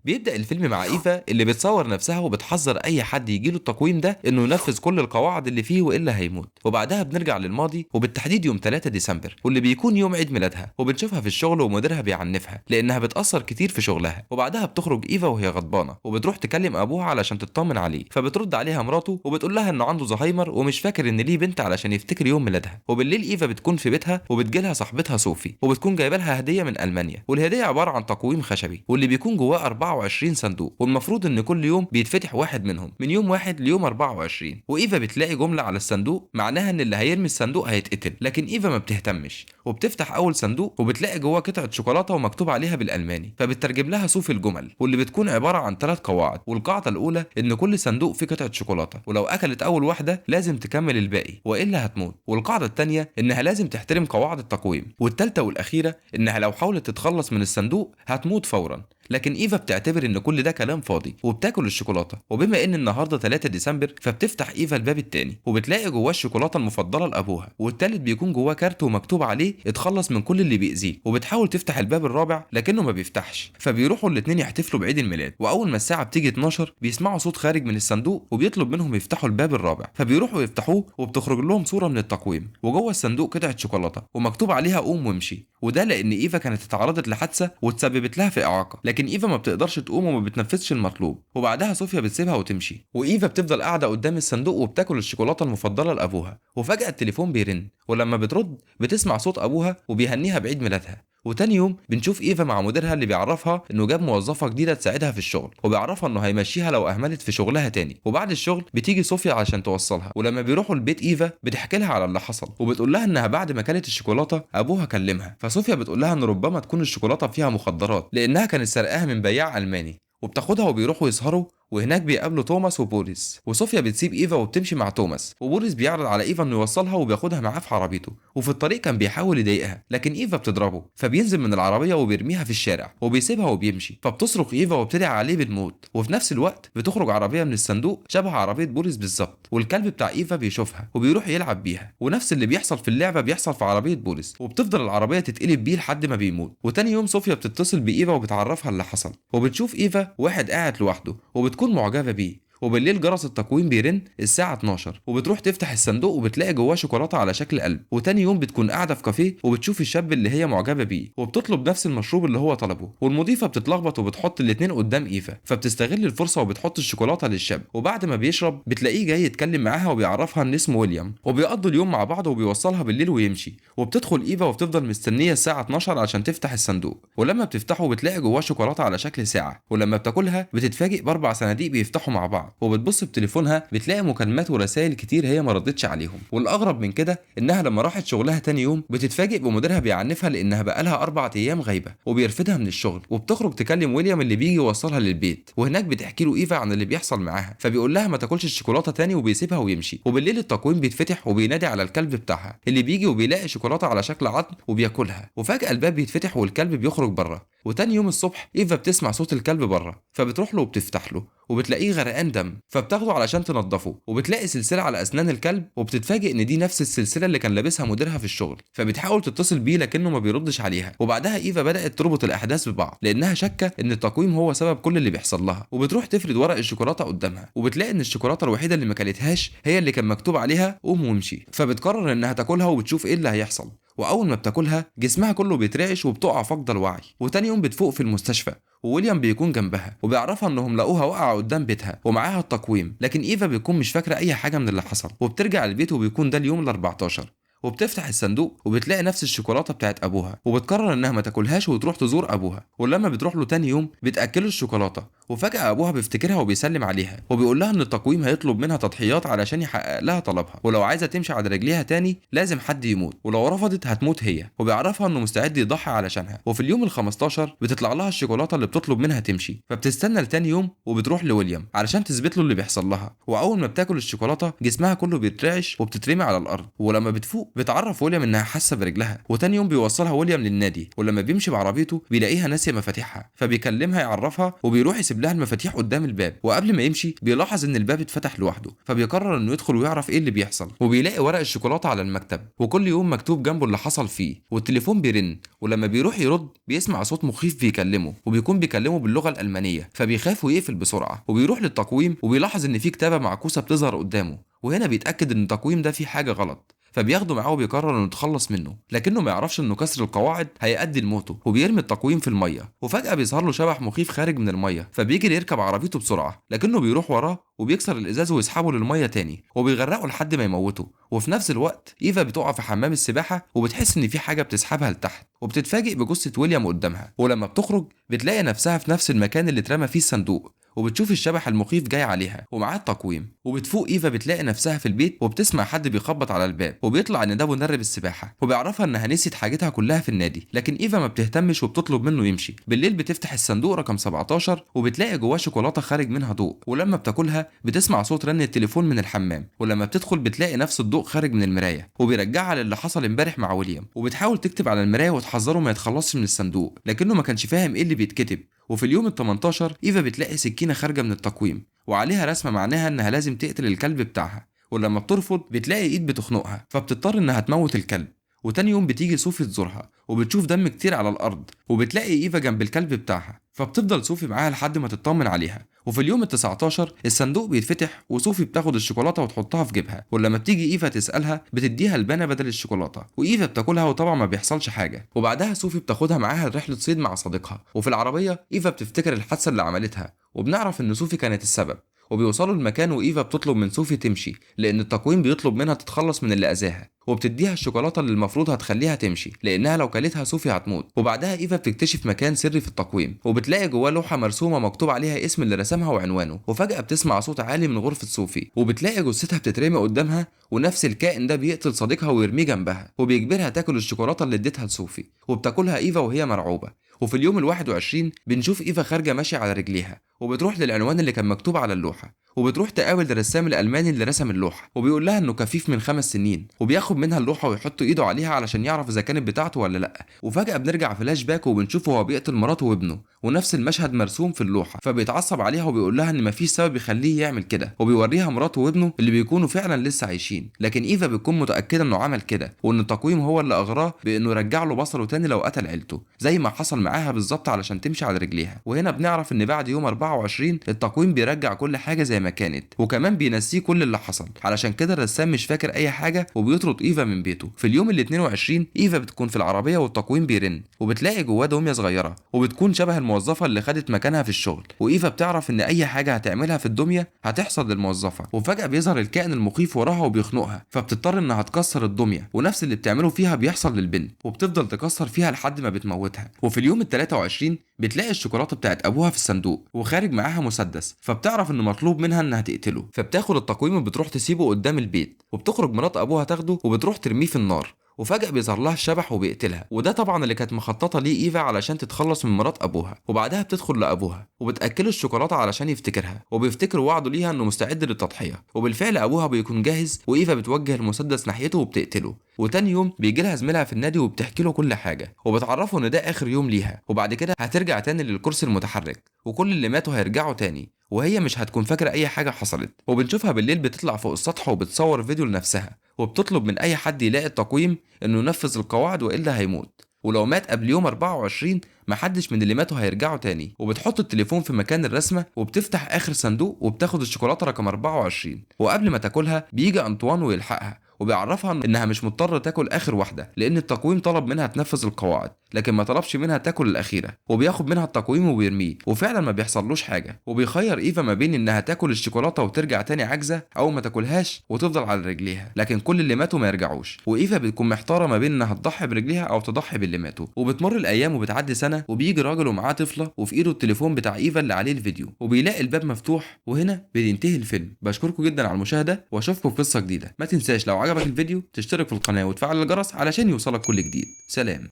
بيبدأ الفيلم مع إيفا اللي بتصور نفسها وبتحذر أي حد يجيله التقويم ده إنه ينفذ كل القواعد اللي فيه وإلا هيموت. وبعدها بنرجع للماضي وبالتحديد يوم 3 ديسمبر واللي بيكون يوم عيد ميلادها، وبنشوفها في الشغل ومديرها بيعنفها لأنها بتأثر كتير في شغلها. وبعدها بتخرج إيفا وهي غضبانة وبتروح تكلم أبوها علشان تطمن عليه، فبترد عليها مراته وبتقول لها إنه عنده زهايمر ومش فاكر إن ليه بنت علشان يفتكر يوم ميلادها. وبالليل إيفا بتكون في بيتها وبتجيلها صاحبتها صوفي وبتكون جايبه لها هدية من ألمانيا، والهدية عبارة عن تقويم خشبي واللي بيكون جواه 24 صندوق، والمفروض ان كل يوم بيتفتح واحد منهم من يوم 1 ليوم 24. وايفا بتلاقي جمله على الصندوق معناها ان اللي هيرمي الصندوق هيتقتل، لكن ايفا ما بتهتمش وبتفتح اول صندوق وبتلاقي جواه قطعه شوكولاته ومكتوب عليها بالالماني، فبتترجم لها صوفي الجمل واللي بتكون عباره عن 3 قواعد. والقاعده الاولى ان كل صندوق فيه قطعه شوكولاته، ولو اكلت اول واحده لازم تكمل الباقي والا هتموت. والقاعده الثانيه انها لازم تحترم قواعد التقويم، والثالثه والاخيره انها لو حاولت تتخلص من الصندوق هتموت فورا. لكن ايفا بتعتبر ان كل ده كلام فاضي وبتاكل الشوكولاته. وبما ان النهارده 3 ديسمبر فبتفتح ايفا الباب التاني وبتلاقي جواه الشوكولاته المفضله لابوها، والتالت بيكون جواه كارت ومكتوب عليه اتخلص من كل اللي بيأذيك. وبتحاول تفتح الباب الرابع لكنه ما بيفتحش، فبيروحوا الاتنين يحتفلوا بعيد الميلاد. واول ما الساعه بتيجي 12 بيسمعوا صوت خارج من الصندوق وبيطلب منهم يفتحوا الباب الرابع، فبيروحوا يفتحوه وبتخرج لهم صوره من التقويم وجوه الصندوق قطعه شوكولاته ومكتوب عليها قوم وامشي. وده لان ايفا كانت اتعرضت لحادثه وتسببت لها في اعاقه، لكن ايفا ما بتقدرش تقوم وما بتنفذش المطلوب. وبعدها صوفيا بتسيبها وتمشي، وايفا بتفضل قاعده قدام الصندوق وبتاكل الشوكولاته المفضله لابوها. وفجاه التليفون بيرن، ولما بترد بتسمع صوت ابوها وبيهنيها بعيد ميلادها. وتاني يوم بنشوف ايفا مع مديرها اللي بيعرفها انه جاب موظفه جديده تساعدها في الشغل، وبيعرفها انه هيمشيها لو اهملت في شغلها تاني. وبعد الشغل بتيجي صوفيا عشان توصلها، ولما بيروحوا البيت ايفا بتحكي لها على اللي حصل وبتقول لها انها بعد ما كلت الشوكولاته ابوها كلمها. فصوفيا بتقول لها ان ربما تكون الشوكولاته فيها مخدرات لانها كانت سرقاها من بياع الماني، وبتاخدها وبيروحوا يسهروا وهناك بيقابلوا توماس وبوليس. وصوفيا بتسيب ايفا وبتمشي مع توماس، وبوليس بيعرض على ايفا انه يوصلها وبياخدها معاه في عربيته. وفي الطريق كان بيحاول يضايقها لكن ايفا بتضربه، فبينزل من العربيه وبيرميها في الشارع وبيسيبها وبيمشي. فبتصرخ ايفا وبتدعي عليه بالموت. وفي نفس الوقت بتخرج عربيه من الصندوق شبه عربيه بوليس بالظبط، والكلب بتاع ايفا بيشوفها وبيروح يلعب بيها، ونفس اللي بيحصل في اللعبه بيحصل في عربيه بوليس، وبتفضل العربيه تتقلب بيه لحد ما بيموت. وتاني يوم صوفيا بتتصل بايفا وبتعرفها اللي حصل، وبتشوف ايفا واحد قاعد لوحده وبتكون معجبه بيه. وبالليل جرس التقويم بيرن الساعة 12 وبتروح تفتح الصندوق وبتلاقي جواه شوكولاتة على شكل قلب. وتاني يوم بتكون قاعدة في كافيه وبتشوف الشاب اللي هي معجبة بيه وبتطلب نفس المشروب اللي هو طلبه، والمضيفة بتتلخبط وبتحط الاتنين قدام ايفا، فبتستغل الفرصة وبتحط الشوكولاتة للشاب. وبعد ما بيشرب بتلاقيه جاي يتكلم معاها وبيعرفها ان اسمه ويليام، وبيقضوا اليوم مع بعض وبيوصلها بالليل ويمشي. وبتدخل ايفا وبتفضل مستنية الساعة 12 عشان تفتح الصندوق، ولما بتفتحه بتلاقي جواه شوكولاتة على شكل ساعة، ولما بتاكلها بتتفاجئ ب4 صناديق بيفتحوا مع بعض. وبتبص بتليفونها بتلاقي مكالمات ورسائل كتير هي ما ردتش عليهم. والاغرب من كده انها لما راحت شغلها تاني يوم بتتفاجئ بمديرها بيعنفها لانها بقالها 4 ايام غايبه وبيرفدها من الشغل. وبتخرج تكلم ويليام اللي بيجي يوصلها للبيت، وهناك بتحكي له ايفا عن اللي بيحصل معاها، فبيقول لها ما تاكلش الشوكولاته تاني وبيسيبها ويمشي. وبالليل التقويم بيتفتح وبينادي على الكلب بتاعها اللي بيجي وبيلاقي شوكولاته على شكل عظم وبياكلها. وفجاه الباب بيتفتح والكلب بيخرج بره. وتاني يوم الصبح ايفا بتسمع صوت الكلب بره، فبتروح له وبتفتح له وبتلاقيه غرقان دم، فبتاخده علشان تنضفه. وبتلاقي سلسله على اسنان الكلب وبتتفاجئ ان دي نفس السلسله اللي كان لابسها مديرها في الشغل، فبتحاول تتصل بيه لكنه ما بيردش عليها. وبعدها ايفا بدات تربط الاحداث ببعض لانها شاكه ان التقويم هو سبب كل اللي بيحصل لها. وبتروح تفرد ورق الشوكولاته قدامها وبتلاقي ان الشوكولاته الوحيده اللي ما كلتهاش هي اللي كان مكتوب عليها قوم وامشي، فبتقرر انها تاكلها وبتشوف ايه اللي هيحصل. واول ما بتاكلها جسمها كله بيترعش وبتقع فاقده الوعي. وتاني يوم بتفوق في المستشفى وويليام بيكون جنبها وبيعرفها انهم لقوها واقعه قدام بيتها ومعاها التقويم، لكن ايفا بيكون مش فاكره اي حاجه من اللي حصل. وبترجع البيت وبيكون ده اليوم ال14 وبتفتح الصندوق وبتلاقي نفس الشوكولاته بتاعت ابوها، وبتقرر انها ما تاكلهاش وتروح تزور ابوها. ولما بتروح له تاني يوم بتاكله الشوكولاته، وفجاه ابوها بيفتكرها وبيسلم عليها وبيقول لها ان التقويم هيطلب منها تضحيات علشان يحقق لها طلبها، ولو عايزه تمشي على رجليها تاني لازم حد يموت، ولو رفضت هتموت هي. وبيعرفها انه مستعد يضحي علشانها. وفي اليوم ال15 بتطلع لها الشوكولاته اللي بتطلب منها تمشي، فبتستنى لتاني يوم وبتروح لويليام علشان تثبت له اللي بيحصل لها. واول ما بتاكل الشوكولاته جسمها كله بيترعش وبتترمي على الارض. ولما بتفوق بتعرف ويليام انها حاسه برجلها. وتاني يوم بيوصلها ويليام للنادي، ولما بيمشي بعربيته بيلاقيها ناسيه مفاتيحها، فبيكلمها يعرفها وبيروح يسيب بيسيب لها المفاتيح قدام الباب، وقبل ما يمشي بيلاحظ ان الباب اتفتح لوحده، فبيقرر انه يدخل ويعرف ايه اللي بيحصل. وبيلاقي ورق الشوكولاته على المكتب، وكل يوم مكتوب جنبه اللي حصل فيه. والتليفون بيرن، ولما بيروح يرد بيسمع صوت مخيف بيكلمه، وبيكون بيكلمه باللغه الالمانيه، فبيخاف ويقفل بسرعه. وبيروح للتقويم وبيلاحظ ان في كتابه معكوسه بتظهر قدامه، وهنا بيتاكد ان التقويم ده فيه حاجه غلط، فبياخده معاه وبيقرر انه يتخلص منه، لكنه ما يعرفش انه كسر القواعد هيؤدي لموته. وبيرمي التقويم في الميه، وفجاه بيظهر له شبح مخيف خارج من الميه، فبيجري يركب عربيته بسرعه، لكنه بيروح وراه وبيكسر الازاز ويسحبه للميه تاني، وبيغرقه لحد ما يموته. وفي نفس الوقت ايفا بتقع في حمام السباحه، وبتحس ان في حاجه بتسحبها لتحت، وبتتفاجئ بجثه ويليام قدامها. ولما بتخرج بتلاقي نفسها في نفس المكان اللي اترمى فيه الصندوق، وبتشوف الشبح المخيف جاي عليها ومعاه التقويم. وبتفوق ايفا بتلاقي نفسها في البيت، وبتسمع حد بيخبط على الباب، وبيطلع ان ده مدرب السباحه، وبيعرفها انها نسيت حاجتها كلها في النادي. لكن ايفا ما بتهتمش وبتطلب منه يمشي. بالليل بتفتح الصندوق رقم 17 وبتلاقي جواه شوكولاته خارج منها ضوء، ولما بتاكلها بتسمع صوت رن التليفون من الحمام. ولما بتدخل بتلاقي نفس الضوء خارج من المرايه، وبيرجعها للي حصل امبارح مع ويليام. وبتحاول تكتب على المرايه وتحذره ما يتخلصش من الصندوق، لكنه ما كانش فاهم ايه اللي بيتكتب. وفي اليوم ال 18 ايفا بتلاقي سكينه خارجه من التقويم، وعليها رسمه معناها انها لازم تقتل الكلب بتاعها. ولما بترفض بتلاقي ايد بتخنقها، فبتضطر انها تموت الكلب. وتاني يوم بتيجي صوفي تزورها، وبتشوف دم كتير على الارض، وبتلاقي ايفا جنب الكلب بتاعها، فبتفضل صوفي معاها لحد ما تطمن عليها. وفي اليوم ال 19 الصندوق بيتفتح، وصوفي بتاخد الشوكولاته وتحطها في جيبها، ولما بتيجي ايفا تسالها بتديها البانه بدل الشوكولاته، وايفا بتاكلها وطبعا ما بيحصلش حاجه. وبعدها صوفي بتاخدها معاها لرحله صيد مع صديقها، وفي العربيه ايفا بتفتكر الحادثه اللي عملتها، وبنعرف ان صوفي كانت السبب. وبيوصلوا المكان وايفا بتطلب من صوفي تمشي، لان التقويم بيطلب منها تتخلص من اللي اذاها، وبتديها الشوكولاته اللي المفروض هتخليها تمشي، لانها لو كلتها صوفي هتموت. وبعدها ايفا بتكتشف مكان سري في التقويم، وبتلاقي جواه لوحه مرسومه مكتوب عليها اسم اللي رسمها وعنوانه. وفجاه بتسمع صوت عالي من غرفه صوفي، وبتلاقي جثتها بتترمي قدامها، ونفس الكائن ده بيقتل صديقها ويرميه جنبها، وبيجبرها تاكل الشوكولاته اللي اديتها لصوفي. وبتاكلها ايفا وهي مرعوبه. وفي اليوم ال 21 بنشوف ايفا خارجه ماشيه على رجليها، وبتروح للعنوان اللي كان مكتوب على اللوحه، وبتروح تقابل الرسام الالماني اللي رسم اللوحه، وبيقول لها انه كفيف من 5 سنين، وبياخد منها اللوحه ويحط ايده عليها علشان يعرف اذا كانت بتاعته ولا لا. وفجاه بنرجع فلاش باك وبنشوفه وهو بيقتل مراته وابنه، ونفس المشهد مرسوم في اللوحه، فبيتعصب عليها وبيقول لها ان مفيش سبب يخليه يعمل كده، وبيوريها مراته وابنه اللي بيكونوا فعلا لسه عايشين. لكن ايفا بتكون متاكده انه عمل كده، وان التقويم هو اللي اغراه بانه يرجع له بصره تاني لو قتل عيلته، زي ما حصل معاها بالظبط علشان تمشي على رجليها. وهنا بنعرف ان بعد يوم 24 التقويم بيرجع كل حاجه زي ما كانت، وكمان بينسيه كل اللي حصل. علشان كده الرسام مش فاكر اي حاجه، وبيطرد ايفا من بيته. في اليوم ال 22 ايفا بتكون في العربيه والتقويم بيرن، وبتلاقي جواه دميه صغيره، وبتكون شبه الموظفه اللي خدت مكانها في الشغل. وايفا بتعرف ان اي حاجه هتعملها في الدميه هتحصل للموظفه. وفجاه بيظهر الكائن المخيف وراها وبيخنقها، فبتضطر انها تكسر الدميه، ونفس اللي بتعمله فيها بيحصل للبنت، وبتفضل تكسر فيها لحد ما بتموتها. وفي اليوم ال 23 بتلاقي الشوكولاته بتاعت ابوها في الصندوق، وخارج معاها مسدس، فبتعرف انه مطلوب منها انها تقتله، فبتاخد التقويم وبتروح تسيبه قدام البيت. وبتخرج مرات ابوها تاخده وبتروح ترميه في النار، وفجأة بيظهر لها الشبح وبيقتلها. وده طبعا اللي كانت مخططة ليه ايفا علشان تتخلص من مرات ابوها. وبعدها بتدخل لابوها وبتاكله الشوكولاته علشان يفتكرها، وبيفتكر وعده ليها انه مستعد للتضحيه. وبالفعل ابوها بيكون جاهز، وايفا بتوجه المسدس ناحيته وبتقتله. وتاني يوم بيجي لها زميلها في النادي وبتحكي له كل حاجه، وبتعرفه ان ده اخر يوم ليها، وبعد كده هترجع تاني للكرسي المتحرك، وكل اللي ماتوا هيرجعوا تاني، وهي مش هتكون فاكره اي حاجه حصلت. وبنشوفها بالليل بتطلع فوق السطح وبتصور فيديو لنفسها، وبتطلب من اي حد يلاقي التقويم انه ينفذ القواعد والا هيموت، ولو مات قبل يوم 24 محدش من اللي ماتوا هيرجعوا تاني. وبتحط التليفون في مكان الرسمه، وبتفتح اخر صندوق وبتاخد الشوكولاته رقم 24. وقبل ما تاكلها بيجي انطوان ويلحقها، وبيعرفها انها مش مضطره تاكل اخر واحده، لان التقويم طلب منها تنفذ القواعد لكن ما طلبش منها تاكل الاخيره. وبياخد منها التقويم وبيرميه، وفعلا ما بيحصلوش حاجه. وبيخير ايفا ما بين انها تاكل الشوكولاته وترجع تاني عاجزه، او ما تاكلهاش وتفضل على رجليها، لكن كل اللي ماتوا ما يرجعوش. وايفا بتكون محتاره ما بين انها تضحي برجليها او تضحي باللي ماتوا. وبتمر الايام وبتعدي سنه، وبيجي راجل ومعاه طفله، وفي ايده التليفون بتاع ايفا اللي عليه الفيديو، وبيلاقي الباب مفتوح. وهنا بينتهي الفيلم. بشكركم جدا على المشاهده، واشوفكم في قصه جديده. ما تنساش لو عجبك الفيديو تشترك في القناه وتفعل الجرس علشان يوصلك كل جديد. سلام.